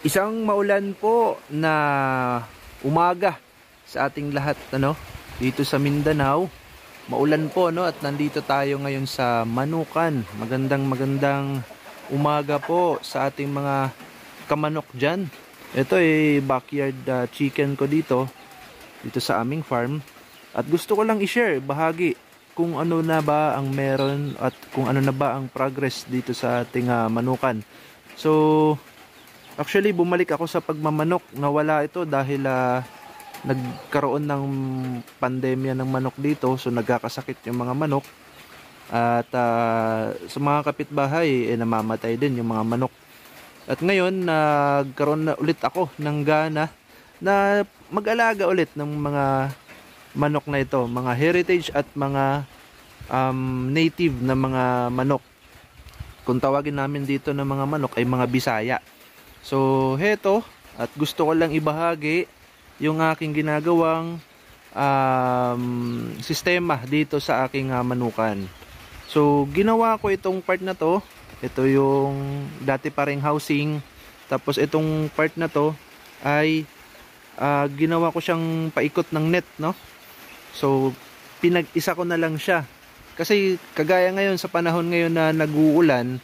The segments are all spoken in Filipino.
Isang maulan po na umaga sa ating lahat, dito sa Mindanao. Maulan po, at nandito tayo ngayon sa Manukan. Magandang umaga po sa ating mga kamanok dyan. Ito ay backyard chicken ko dito sa aming farm. At gusto ko lang i-share, bahagi kung ano na ba ang meron at kung ano na ba ang progress dito sa ating manukan. So actually, bumalik ako sa pagmamanok. Nawala ito dahil nagkaroon ng pandemya ng manok dito. So, nagkakasakit yung mga manok. At sa mga kapitbahay, namamatay din yung mga manok. At ngayon, nagkaroon na ulit ako ng gana na mag-alaga ulit ng mga manok na ito. Mga heritage at mga native na mga manok. Kung tawagin namin dito ng mga manok ay mga Bisaya. So, heto, at gusto ko lang ibahagi yung aking ginagawang sistema dito sa aking manukan. So, ginawa ko itong part na to. Ito yung dati pa ring housing. Tapos, itong part na to ay ginawa ko siyang paikot ng net, So, pinag-isa ko na lang siya. Kasi, kagaya ngayon, sa panahon ngayon na nag-uulan,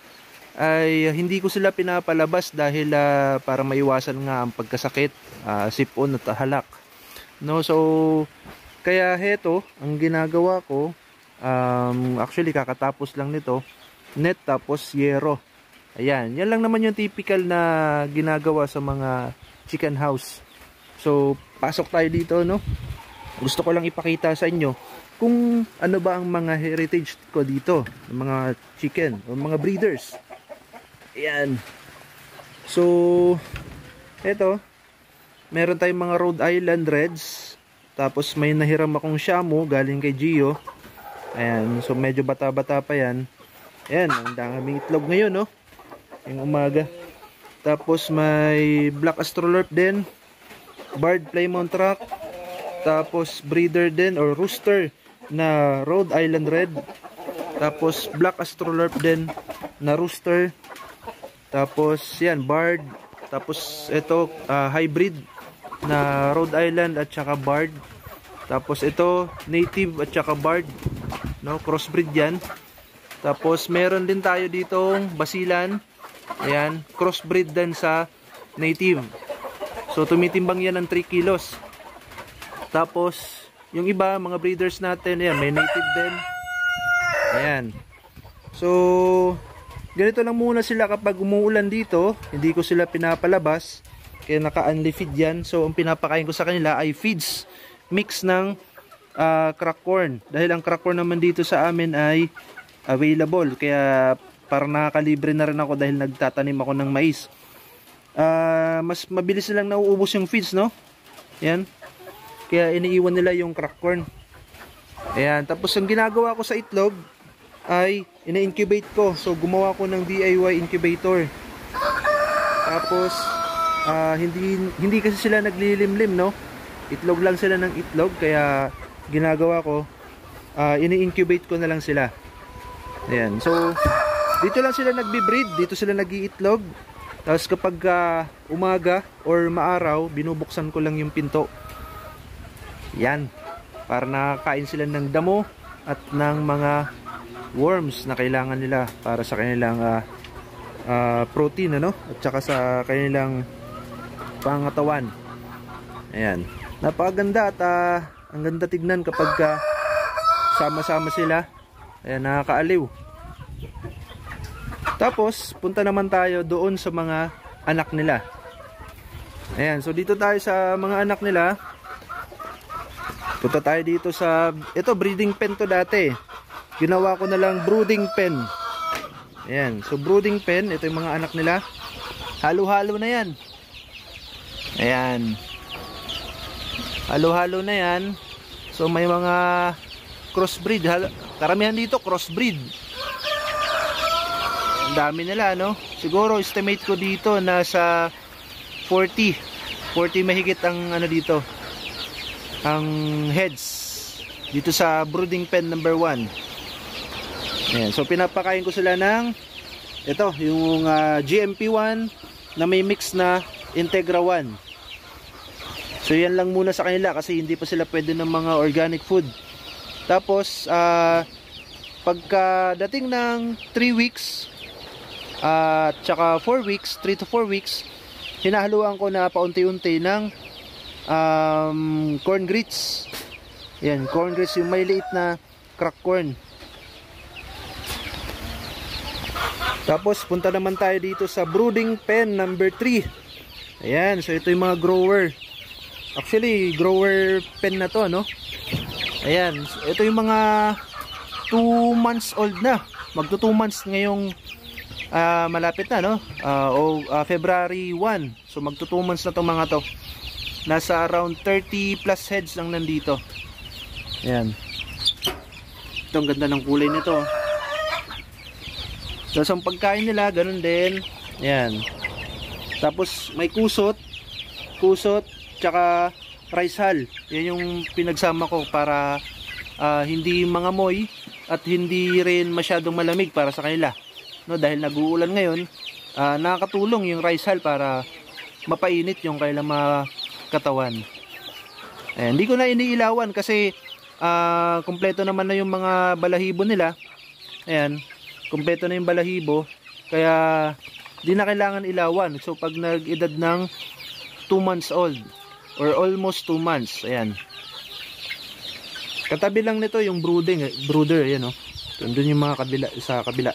ay hindi ko sila pinapalabas dahil para maiwasan nga ang pagkasakit, sipon at halak. So kaya heto ang ginagawa ko, actually kakatapos lang nito, net tapos yero. Ayan, yan lang naman yung typical na ginagawa sa mga chicken house. So pasok tayo dito, Gusto ko lang ipakita sa inyo kung ano ba ang mga heritage ko dito, ng mga chicken o mga breeders. Ayan. So, eto, meron tayong mga Rhode Island Reds. Tapos may nahiram akong Shamu galing kay Gio. Ayan, so medyo bata-bata pa yan. Ayan, ang daming itlog ngayon, yung umaga. Tapos may Black Astrolorp din. Barred Plymouth Rock. Tapos breeder din or rooster na Rhode Island Red. Tapos Black Astrolorp din na rooster. Tapos yan, Bard. Tapos ito hybrid na Rhode Island at saka Bard. Tapos ito native at saka Bard, crossbreed yan. Tapos meron din tayo ditong Basilan. Ayan, crossbreed din sa native. So tumitimbang yan ng 3 kilos. Tapos yung iba, mga breeders natin, ayan, may native din. Ayan. So ganito lang muna sila kapag umuulan dito. Hindi ko sila pinapalabas. Kaya naka-unli feed yan. So ang pinapakain ko sa kanila ay feeds mix ng crack corn. Dahil ang crack corn naman dito sa amin ay available. Kaya parang nakakalibre na rin ako dahil nagtatanim ako ng mais. Mas mabilis nilang nauubos yung feeds, Yan. Kaya iniiwan nila yung crack corn. Ayan. Tapos ang ginagawa ko sa itlog ay ina-incubate ko. So gumawa ko ng DIY incubator. Tapos hindi kasi sila naglilimlim, Itlog lang sila ng itlog, kaya ginagawa ko, ini-incubate ko na lang sila. Ayan. So dito lang sila nagbi-breed, dito sila nag-iitlog. Tapos kapag umaga or maaraw, binubuksan ko lang yung pinto. Yan. Para nakakain sila ng damo at ng mga worms na kailangan nila para sa kanilang protein, at saka sa kanilang pangatawan. Ayan, napakaganda at ang ganda tignan kapag sama-sama sila. Ayan, nakakaaliw. Tapos punta naman tayo doon sa mga anak nila. Ayan, so dito tayo sa mga anak nila. Punta tayo dito sa, ito breeding pen to dati. Ginawa ko na lang brooding pen. Ayan. So brooding pen. Ito yung mga anak nila. Halo-halo na yan. Ayan. Halo-halo na yan. So may mga crossbreed. Karamihan dito crossbreed. Ang dami nila, Siguro estimate ko dito nasa 40 mahigit ang dito. Ang heads. Dito sa brooding pen number 1. Ayan, so pinapakain ko sila ng ito, yung GMP1 na may mix na Integra One. So yan lang muna sa kanila kasi hindi pa sila pwede ng mga organic food. Tapos pagka dating ng 3 weeks tsaka 4 weeks, 3 to 4 weeks, hinahaluan ko na paunti-unti ng corn grits. Yan, corn grits, yung may liit na crack corn. Tapos punta naman tayo dito sa brooding pen number 3. Ayan, so ito yung mga grower. Actually, grower pen na to, no? Ayan, ito yung mga 2 months old na. Magto 2 months ngayong malapit na, no? February 1. So magto 2 months na tong mga to. Nasa around 30 plus heads lang nandito. Ayan. Ito, ang ganda ng kulay nito. So sa pagkain nila, ganun din. Ayan. Tapos may kusot, tsaka rice hull. Yan yung pinagsama ko para hindi mangamoy at hindi rin masyadong malamig para sa kanila, no? Dahil nag-uulan ngayon, nakakatulong yung rice hull para mapainit yung kailang mga katawan. Ayan, hindi ko na iniilawan kasi kumpleto naman na yung mga balahibo nila. Ayan, kumpleto na yung balahibo, kaya di na kailangan ilawan. So pag nag-edad ng 2 months old or almost 2 months, ayan, katabi lang nito yung brooder, ayan, oh. Doon yung mga kabila, sa kabila.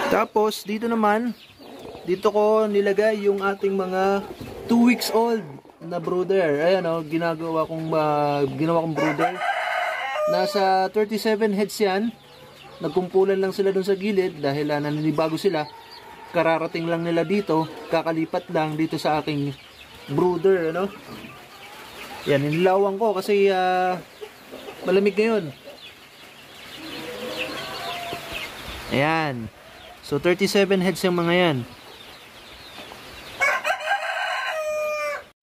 Tapos dito naman, dito ko nilagay yung ating mga 2 weeks old na brooder. Ayan, oh, ginawa kong brooder. Nasa 37 heads yan. Nagkumpulan lang sila dun sa gilid dahil naninibago sila. Kararating lang nila dito, kakalipat lang dito sa aking brooder, ano? Yan, inilawan ko kasi malamig ngayon. Ayan. So 37 heads yung mga yan.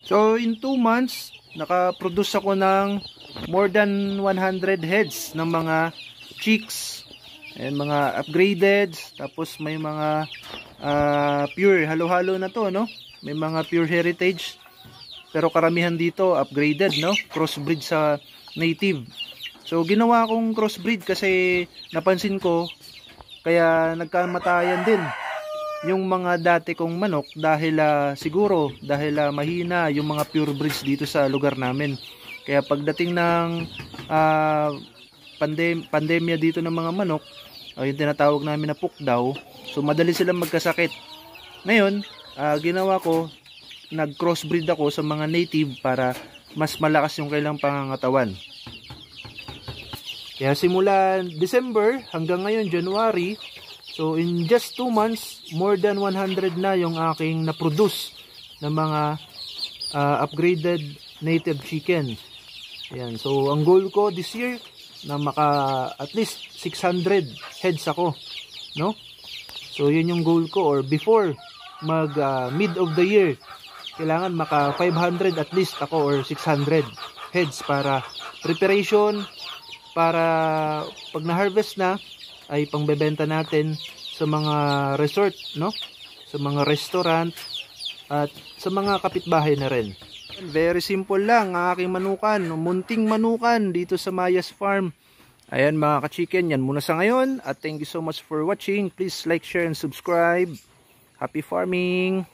So in 2 months, nakaproduce ako ng more than 100 heads ng mga chicks. Ayan, mga upgraded. Tapos may mga pure, halo-halo na to, no? May mga pure heritage, pero karamihan dito upgraded, no? Crossbreed sa native. So ginawa kong crossbreed kasi napansin ko, kaya nagkamatayan din yung mga dati kong manok dahil siguro dahil mahina yung mga pure breeds dito sa lugar namin. Kaya pagdating ng pandemya dito ng mga manok, yung tinatawag namin na pukdaw, so madali silang magkasakit. Ngayon, ginawa ko, nag-crossbreed ako sa mga native para mas malakas yung kailang pangangatawan. Kaya simula December hanggang ngayon January, so in just 2 months, more than 100 na yung aking na-produce na mga upgraded native chicken. Ayan, so ang goal ko this year na maka at least 600 heads ako, no? So yun yung goal ko, or before mag mid of the year, kailangan maka 500 at least ako or 600 heads para preparation, para pag na-harvest na ay pangbebenta natin sa mga resort, no? Sa mga restaurant at sa mga kapitbahay na rin. Very simple lang ang aking manukan, munting manukan dito sa Mayas Farm. Ayan mga ka-chicken, yan muna sa ngayon at thank you so much for watching. Please like, share and subscribe. Happy farming!